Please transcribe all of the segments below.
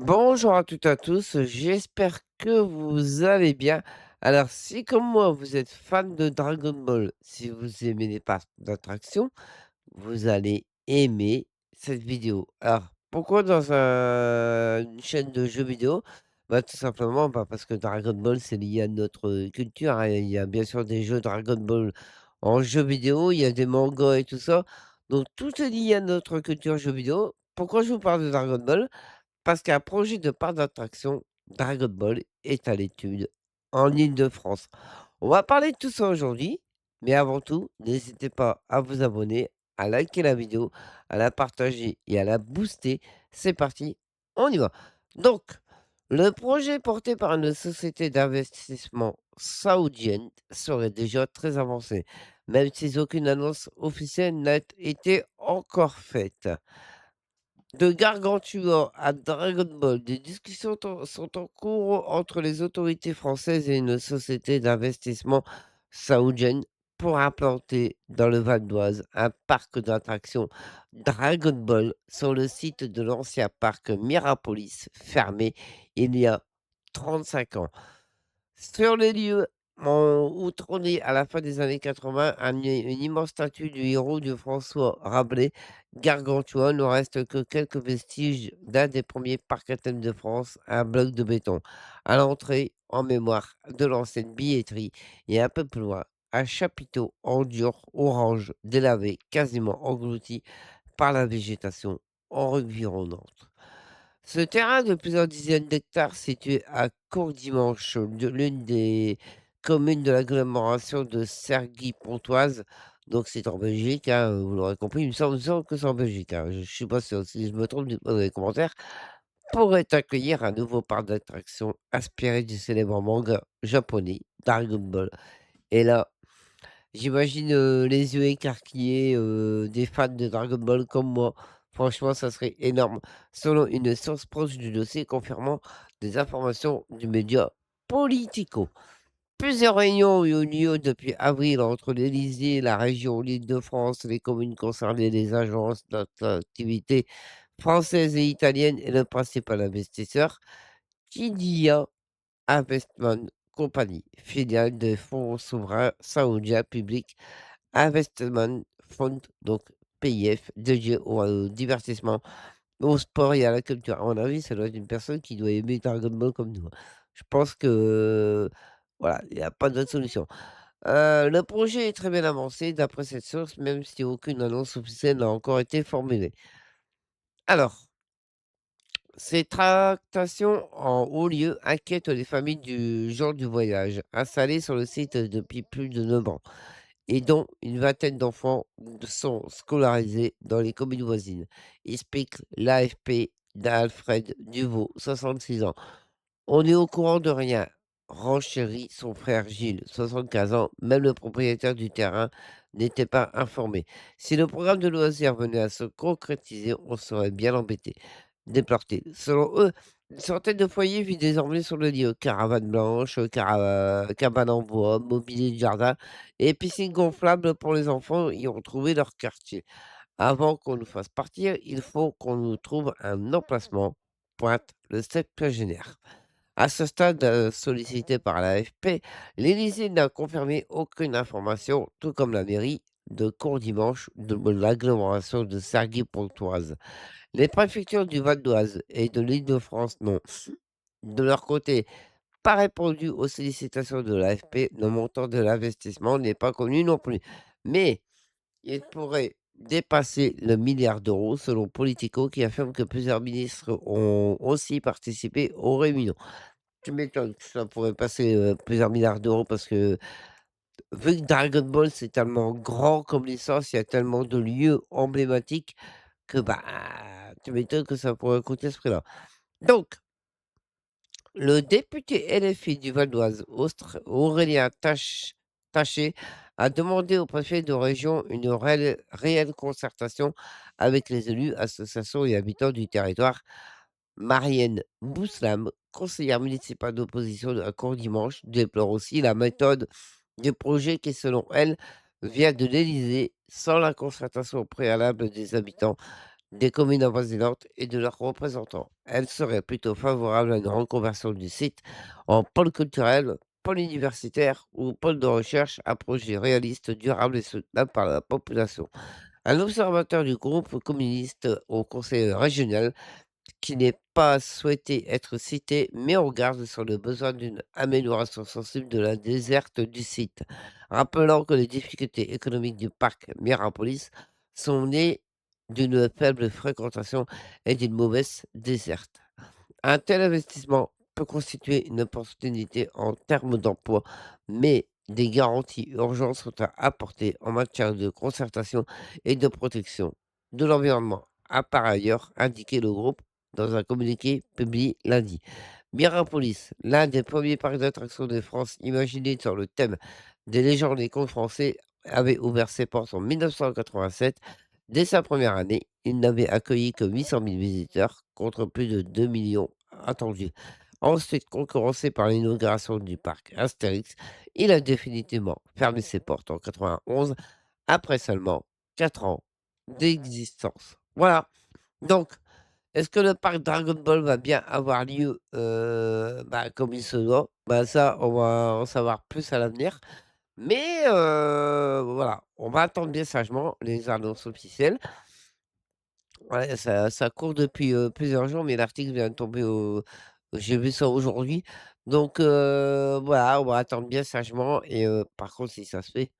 Bonjour à toutes et à tous, j'espère que vous allez bien. Alors, si comme moi vous êtes fan de Dragon Ball, si vous aimez les parcs d'attraction, vous allez aimer cette vidéo. Alors, pourquoi une chaîne de jeux vidéo? Bah, tout simplement parce que Dragon Ball, c'est lié à notre culture, hein. Il y a bien sûr des jeux Dragon Ball en jeux vidéo, il y a des mangas et tout ça. Donc, tout est lié à notre culture jeux vidéo. Pourquoi je vous parle de Dragon Ball? Parce qu'un projet de parc d'attractions Dragon Ball est à l'étude en Île-de-France. On va parler de tout ça aujourd'hui, mais avant tout, n'hésitez pas à vous abonner, à liker la vidéo, à la partager et à la booster. C'est parti, on y va. Donc, le projet porté par une société d'investissement saoudienne serait déjà très avancé, même si aucune annonce officielle n'a été encore faite. De Gargantua à Dragon Ball, des discussions sont en cours entre les autorités françaises et une société d'investissement saoudienne pour implanter dans le Val d'Oise un parc d'attractions Dragon Ball sur le site de l'ancien parc Mirapolis, fermé il y a 35 ans. Sur les lieux où trônait à la fin des années 80 une immense statue du héros de François Rabelais, Gargantua, ne reste que quelques vestiges d'un des premiers parcs à thème de France, un bloc de béton. À l'entrée, en mémoire de l'ancienne billetterie, et un peu plus loin, un chapiteau en dur orange délavé, quasiment englouti par la végétation environnante. Ce terrain de plusieurs dizaines d'hectares situé à Courdimanche, de l'une des communes de l'agglomération de Cergy-Pontoise, donc c'est en Belgique, hein, vous l'aurez compris, il me semble que c'est en Belgique, hein, je ne suis pas sûr, si je me trompe, dites-moi dans les commentaires, pourrait accueillir un nouveau parc d'attractions inspiré du célèbre manga japonais Dragon Ball. Et là, j'imagine, les yeux écarquillés, des fans de Dragon Ball comme moi. Franchement, ça serait énorme. Selon une source proche du dossier confirmant des informations du média Politico. Plusieurs réunions ont eu lieu depuis avril entre l'Élysée, la région, l'Île-de-France, les communes concernées, les agences d'activités françaises et italiennes et le principal investisseur, Qiddiya Investment Company, filiale des fonds souverains saoudiens publics Investment Fund, donc PIF, dédié au divertissement, au sport et à la culture. À mon avis, ça doit être une personne qui doit aimer Dragon Ball comme nous, hein. Je pense que, voilà, il y a pas d'autre solution. Le projet est très bien avancé d'après cette source, même si aucune annonce officielle n'a encore été formulée. Alors, ces tractations en haut lieu inquiètent les familles du genre du voyage, installées sur le site depuis plus de 9 ans, et dont une vingtaine d'enfants sont scolarisés dans les communes voisines, explique l'AFP d'Alfred Duvaux, 66 ans. On est au courant de rien, renchérit son frère Gilles, 75 ans. Même le propriétaire du terrain n'était pas informé. Si le programme de loisirs venait à se concrétiser, on serait bien embêté. Déporté. Selon eux, une centaine de foyers vivent désormais sur le lieu. Caravanes blanches, cabanes en bois, mobilier de jardin et piscines gonflables pour les enfants y ont trouvé leur quartier. Avant qu'on nous fasse partir, il faut qu'on nous trouve un emplacement, pointe le septuagénaire. À ce stade, sollicité par l'AFP, l'Élysée n'a confirmé aucune information, tout comme la mairie de Courdimanche de l'agglomération de Cergy-Pontoise. Les préfectures du Val d'Oise et de l'Île-de-France n'ont, de leur côté, pas répondu aux sollicitations de l'AFP. Le montant de l'investissement n'est pas connu non plus. Mais il pourrait dépasser le milliard d'euros, selon Politico, qui affirme que plusieurs ministres ont aussi participé aux réunions. Tu m'étonnes que ça pourrait passer, plusieurs milliards d'euros parce que vu que Dragon Ball, c'est tellement grand comme licence, il y a tellement de lieux emblématiques que, bah, tu m'étonnes que ça pourrait coûter ce prix-là. Donc, le député LFI du Val d'Oise, Aurélien Taché, a demandé au préfet de région une réelle concertation avec les élus, associations et habitants du territoire. Marielle Bouslam, conseillère municipale d'opposition à Courdimanche, déplore aussi la méthode du projet qui, selon elle, vient de l'Élysée sans la concertation préalable des habitants. des communes avoisinantes et de leurs représentants. Elle serait plutôt favorable à une reconversion du site en pôle culturel, pôle universitaire ou pôle de recherche à projet réaliste, durable et soutenable par la population. Un observateur du groupe communiste au conseil régional qui n'est pas souhaité être cité, met en garde sur le besoin d'une amélioration sensible de la desserte du site, rappelant que les difficultés économiques du parc Mirapolis sont nées d'une faible fréquentation et d'une mauvaise desserte. Un tel investissement peut constituer une opportunité en termes d'emploi, mais des garanties urgentes sont à apporter en matière de concertation et de protection de l'environnement, a par ailleurs indiqué le groupe dans un communiqué publié lundi. Mirapolis, l'un des premiers parcs d'attractions de France imaginés sur le thème des légendes et contes français, avait ouvert ses portes en 1987. Dès sa première année, il n'avait accueilli que 800 000 visiteurs contre plus de 2 millions attendus. Ensuite, concurrencé par l'inauguration du parc Astérix, il a définitivement fermé ses portes en 91 après seulement 4 ans d'existence. Voilà. Donc, est-ce que le parc Dragon Ball va bien avoir lieu, comme il se doit? Bah, ça, on va en savoir plus à l'avenir. Mais voilà, on va attendre bien sagement les annonces officielles. Ouais, ça court depuis, plusieurs jours, mais l'article vient de tomber au j'ai vu ça aujourd'hui. Donc voilà, on va attendre bien sagement et par contre, si ça se fait,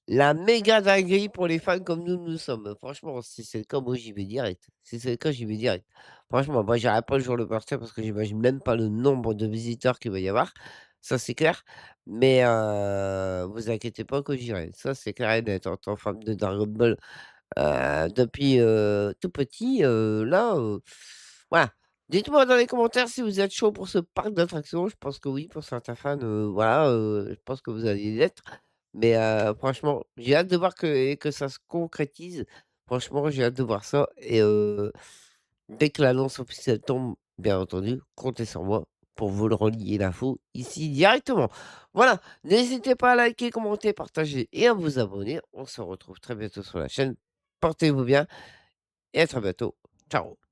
la méga dinguerie pour les fans comme nous sommes. Franchement, si c'est le cas, moi, j'y vais direct. Si c'est le cas, j'y vais direct. Franchement, moi, j'irai pas le jour de partir parce que j'imagine même pas le nombre de visiteurs qu'il va y avoir. Ça, c'est clair. Mais vous inquiétez pas que j'irai. Ça, c'est clair et net. En tant fan de Dragon Ball, depuis, tout petit, là, voilà. Dites-moi dans les commentaires si vous êtes chaud pour ce parc d'attractions. Je pense que oui, pour certains fans, voilà, je pense que vous allez l'être. Mais franchement, j'ai hâte de voir que ça se concrétise. Franchement, j'ai hâte de voir ça et dès que l'annonce officielle tombe, bien entendu, comptez sur moi pour vous le relier l'info ici directement. Voilà, n'hésitez pas à liker, commenter, partager et à vous abonner. On se retrouve très bientôt sur la chaîne. Portez-vous bien et à très bientôt. Ciao.